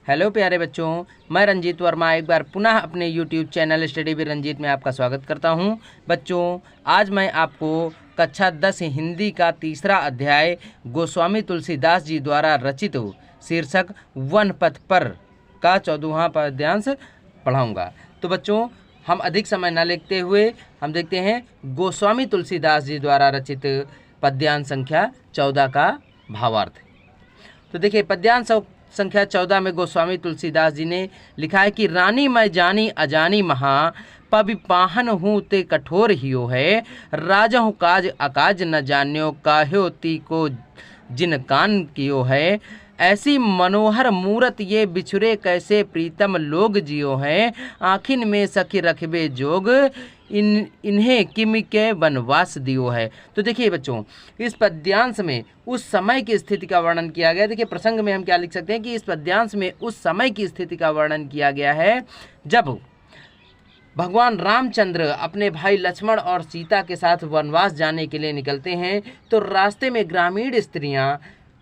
Hello प्यारे बच्चों, मैं रंजीत वर्मा एक बार पुनः अपने YouTube channel study with Ranjit में आपका स्वागत करता हूं। बच्चों, आज मैं आपको कक्षा 10 हिंदी का तीसरा अध्याय गोस्वामी तुलसीदास जी द्वारा रचित शीर्षक वन पथ पर का 14वां पद्यांश पढ़ाऊंगा। तो बच्चों, हम अधिक समय न लेते हुए हम देखते हैं गोस्वामी तुलसीदास जी द्वारा रचित पद्यांश संख्या 14 का भावार्थ। तो देखिए, पद्यांश संख्या 14 में गोस्वामी तुलसीदास जी ने लिखा है कि रानी मैं जानी अजानी महा, पबि पाहन हूँ ते कठोर हियो है, राजा हूँ काज अकाज न जान्यो, काह्यो ती को जिन कान कियो है, ऐसी मनोहर मूरत ये बिछुरे कैसे प्रीतम लोग जियो है, आखिन में सखी रखबे जोग, इन्हें किमि के वनवास दियो है। तो देखिए बच्चों, इस पद्यांश में उस समय की स्थिति का वर्णन किया गया। देखिए, प्रसंग में हम क्या लिख सकते हैं कि इस पद्यांश में उस समय की स्थिति का वर्णन किया गया है जब भगवान रामचंद्र अपने भाई लक्ष्मण और सीता के साथ वनवास जाने के लिए निकलते हैं। तो रास्ते में ग्रामीण स्त्रियां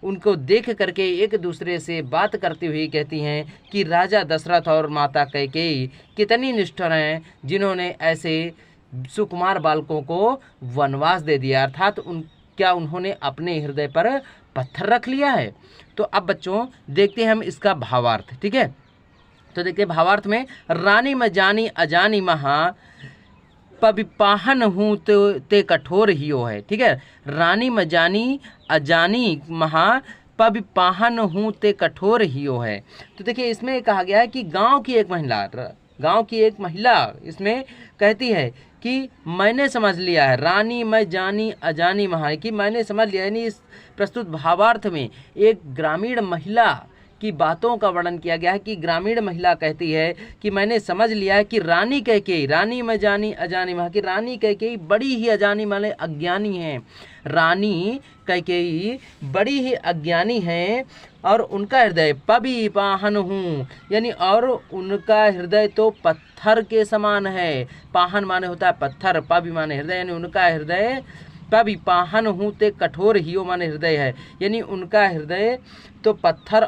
उनको देख करके एक दूसरे से बात करती हुई कहती हैं कि राजा दशरथ और माता कैकेयी कितनी निष्ठुर हैं, जिन्होंने ऐसे सुकुमार बालकों को वनवास दे दिया, अर्थात क्या उन्होंने अपने हृदय पर पत्थर रख लिया है। तो अब बच्चों देखते हैं हम इसका भावार्थ। ठीक है, तो देखिए भावार्थ में रानी मैं जानी अजानी महा, पबि पाहन हूँ ते कठोर हियो है। ठीक है, रानी मैं जानी अजानी महा, पबि पाहन हूँ ते कठोर हियो है। तो देखिए, इसमें कहा गया है कि गांव की एक महिला इसमें कहती है कि मैंने समझ लिया है, रानी मैं जानी अजानी महा, कि मैंने समझ लिया। यानी इस प्रस्तुत भावार्थ में एक ग्रामीण महिला की बातों का वर्णन किया गया है कि ग्रामीण महिला कहती है कि मैंने समझ लिया है कि रानी कैकेयी, रानी मैं जानी अजानी महा, कि रानी कैकेयी बड़ी ही अजानी माने अज्ञानी हैं। रानी कैकेयी बड़ी ही अज्ञानी हैं और उनका हृदय पबि पाहन हूँ, यानी और उनका हृदय तो पत्थर के समान है। पाहन माने होता है पत्थर, पबि माने हृदय, यानी उनका हृदय पबि पाहन हूँ ते कठोर हियो माने हृदय है, यानी उनका हृदय तो पत्थर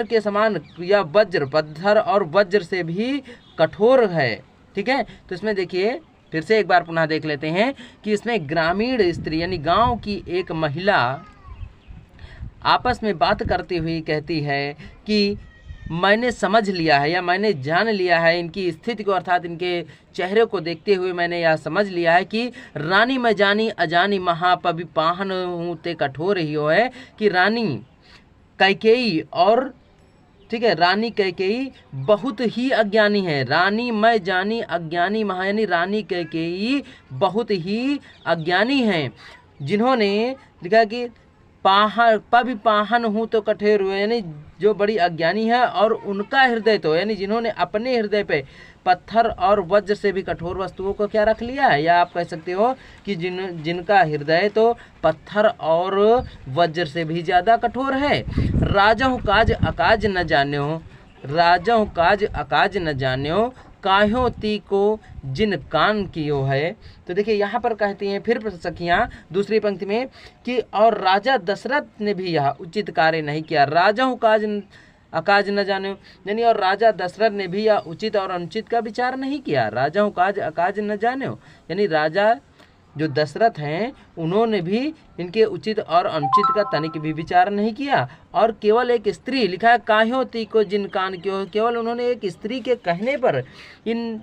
के समान या पत्थर और वज्र से भी कठोर है। ठीक है, तो इसमें देखिए फिर से एक बार पुनः देख लेते हैं कि इसमें ग्रामीण स्त्री यानी गांव की एक महिला आपस में बात करती हुई कहती है कि मैंने समझ लिया है या मैंने जान लिया है इनकी स्थिति को, अर्थात इनके चेहरे को देखते हुए मैंने यह समझ लिया है कि रानी मैं जानी अजानी महा, पबि पाहन हूँ ते कठोर हियो है, कि रानी कैकेयी और ठीक है, रानी कैकेयी बहुत ही अज्ञानी है। रानी मैं जानी अज्ञानी महा, यानी रानी कैकेयी बहुत ही अज्ञानी हैं, जिन्होंने लिखा कि पबि पाहन हूँ तो कठोर हुए, यानी जो बड़ी अज्ञानी है और उनका हृदय तो यानी जिन्होंने अपने हृदय पे पत्थर और वज्र से भी कठोर वस्तुओं को क्या रख लिया है, या आप कह सकते हो कि जिनका हृदय तो पत्थर और वज्र से भी ज़्यादा कठोर है। राजा हूँ काज अकाज न जान्यो, राजा हूँ काज अकाज न जान्यो, काह्यो ती को जिन कान कियो है। तो देखिए यहाँ पर कहती हैं फिर सखियाँ दूसरी पंक्ति में कि और राजा दशरथ ने भी यह उचित कार्य नहीं किया, राजा हूँ काज अकाज न जाने, यानी और राजा दशरथ ने भी यह उचित और अनुचित का विचार नहीं किया। राजा हूँ काज अकाज न जाने, यानी राजा जो दशरथ हैं उन्होंने भी इनके उचित और अनुचित का तनिक भी विचार नहीं किया। और केवल एक स्त्री लिखा है काह्यो ती को जिन कान क्यों, केवल उन्होंने एक स्त्री के कहने पर इन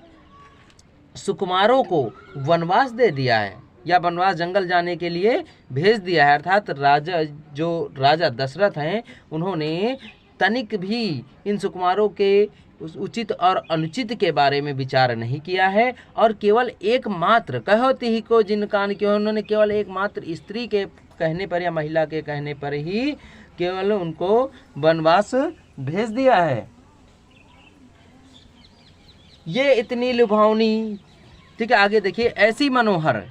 सुकुमारों को वनवास दे दिया है या वनवास जंगल जाने के लिए भेज दिया है। अर्थात राजा दशरथ हैं उन्होंने तनिक भी इन सुकुमारों के उचित और अनुचित के बारे में विचार नहीं किया है, और केवल एकमात्र कहोती ही को जिन कान क्यों, उन्होंने केवल एकमात्र स्त्री के कहने पर या महिला के कहने पर ही केवल उनको वनवास भेज दिया है। ये इतनी लुभावनी, ठीक है, आगे देखिए ऐसी मनोहर।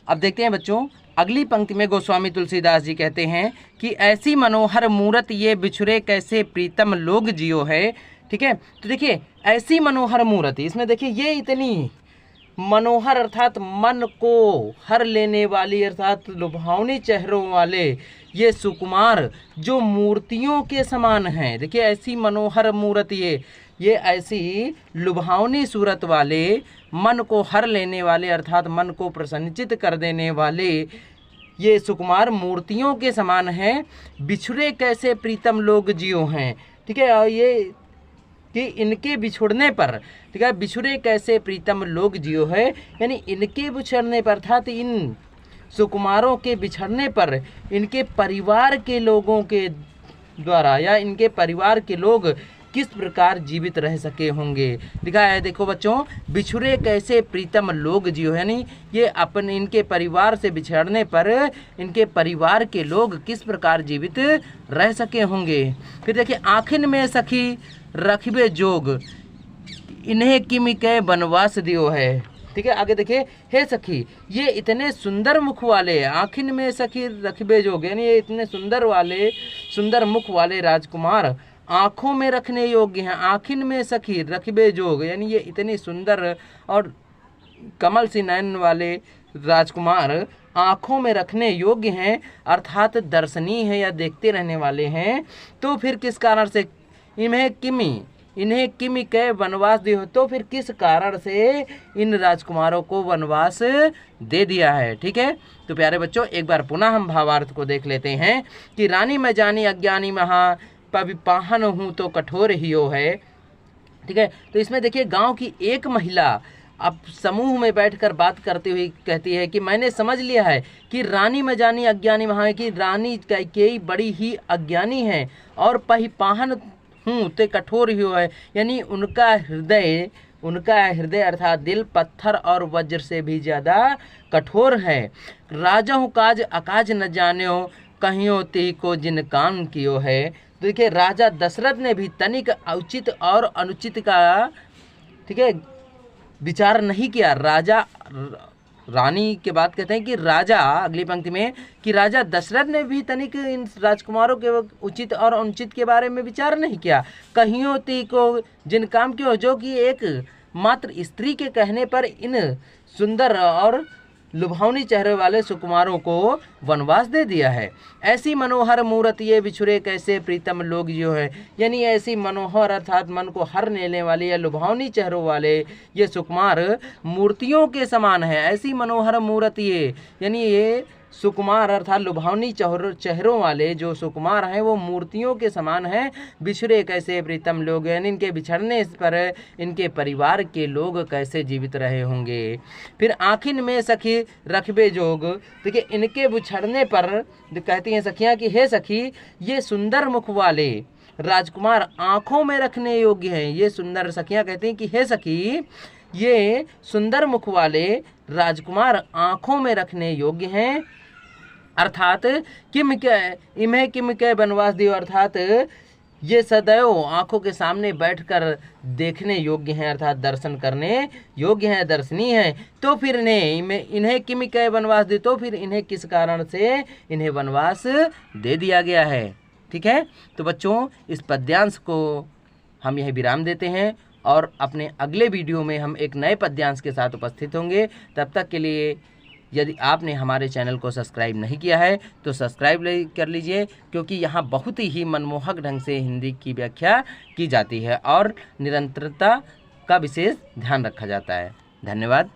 अब देखते हैं बच्चों अगली पंक्ति में गोस्वामी तुलसीदास जी कहते हैं कि ऐसी मनोहर मूरत ये बिछुरे कैसे प्रीतम लोग जियो है। ठीक है, तो देखिए ऐसी मनोहर मूरत, इसमें देखिए ये इतनी मनोहर अर्थात मन को हर लेने वाली अर्थात लुभावनी चेहरों वाले ये सुकुमार जो मूर्तियों के समान हैं। देखिए ऐसी मनोहर मूर्त ये ऐसी लुभावनी सूरत वाले, मन को हर लेने वाले अर्थात मन को प्रसन्नचित कर देने वाले ये सुकुमार मूर्तियों के समान हैं। बिछुड़े कैसे प्रीतम लोग जियो हैं। ठीक है, और ये कि इनके बिछुड़ने पर, ठीक है, बिछुड़े कैसे प्रीतम लोग जियो है, यानी इनके बिछड़ने पर अर्थात इन सुकुमारों के बिछड़ने पर इनके परिवार के लोगों के द्वारा या इनके परिवार के लोग किस प्रकार जीवित रह सके होंगे। लिखा है देखो बच्चों, बिछुड़े कैसे प्रीतम लोग जियो, यानी ये अपने इनके परिवार से बिछड़ने पर इनके परिवार के लोग किस प्रकार जीवित रह सके होंगे। फिर देखिए, आखिन में सखी रखबे जोग इन्हें किमि के बनवास दियो है। ठीक है, आगे देखिए, हे सखी ये इतने सुंदर मुख वाले, आखिन में सखी रखबे जोग, यानी ये इतने सुंदर मुख वाले राजकुमार आँखों में रखने योग्य हैं। आखिन में सखी रखबे जोग, यानी ये इतने सुंदर और कमल सी नयन वाले राजकुमार आँखों में रखने योग्य हैं अर्थात दर्शनीय है या देखते रहने वाले हैं। तो फिर किस कारण से इन्हें किमि के वनवास दियो, तो फिर किस कारण से इन राजकुमारों को वनवास दे दिया है। ठीक है, तो प्यारे बच्चों एक बार पुनः हम भावार्थ को देख लेते हैं कि रानी मैं जानी अज्ञानी महा पाहन हूँ तो कठोर ही हो है। ठीक है, तो इसमें देखिए गांव की एक महिला अब समूह में बैठकर बात करते हुए कहती है कि मैंने समझ लिया है कि रानी में जानी अज्ञानी महा, की रानी कैकेयी बड़ी ही अज्ञानी है और पाहन हूँ ते कठोर ही हो है, यानी उनका हृदय अर्थात दिल पत्थर और वज्र से भी ज़्यादा कठोर है। राजा हूँ काज अकाज न जान्यो कहियो ती को जिन काम कियो है। तो देखिए राजा दशरथ ने भी तनिक उचित और अनुचित का, ठीक है, विचार नहीं किया। राजा रानी के बात कहते हैं कि राजा, अगली पंक्ति में कि राजा दशरथ ने भी तनिक इन राजकुमारों के उचित और अनुचित के बारे में विचार नहीं किया। कहियों ती को जिन काम क्यों, जो कि एक मात्र स्त्री के कहने पर इन सुंदर और लुभावनी चेहरे वाले सुकुमारों को वनवास दे दिया है। ऐसी मनोहर मूर्त ये बिछुड़े कैसे प्रीतम लोग जो है, यानी ऐसी मनोहर अर्थात मन को हर लेने वाली या लुभावनी चेहरों वाले ये सुकुमार मूर्तियों के समान है। ऐसी मनोहर मूर्त ये, यानी ये सुकुमार अर्थात लुभावनी चेहरों वाले जो सुकुमार हैं वो मूर्तियों के समान हैं। बिछड़े कैसे प्रीतम लोग, यानी इनके बिछड़ने पर इनके परिवार के लोग कैसे जीवित रहे होंगे। फिर आखिन में सखी रखबे जोग, देखिए इनके बिछड़ने पर कहती हैं सखियाँ कि हे सखी ये सुंदर मुख वाले राजकुमार आँखों में रखने योग्य हैं। ये सुंदर सखियाँ कहती हैं कि हे सखी ये सुंदर मुख वाले राजकुमार आँखों में रखने योग्य हैं अर्थात किम के वनवास दियो, अर्थात ये सदैव आँखों के सामने बैठकर देखने योग्य हैं अर्थात दर्शन करने योग्य हैं, दर्शनीय हैं। तो फिर इन्हें किम के वनवास दियो, तो फिर इन्हें किस कारण से इन्हें वनवास दे दिया गया है। ठीक है, तो बच्चों इस पद्यांश को हम यही विराम देते हैं और अपने अगले वीडियो में हम एक नए पद्यांश के साथ उपस्थित होंगे। तब तक के लिए यदि आपने हमारे चैनल को सब्सक्राइब नहीं किया है तो सब्सक्राइब कर लीजिए, क्योंकि यहाँ बहुत ही मनमोहक ढंग से हिंदी की व्याख्या की जाती है और निरंतरता का विशेष ध्यान रखा जाता है। धन्यवाद।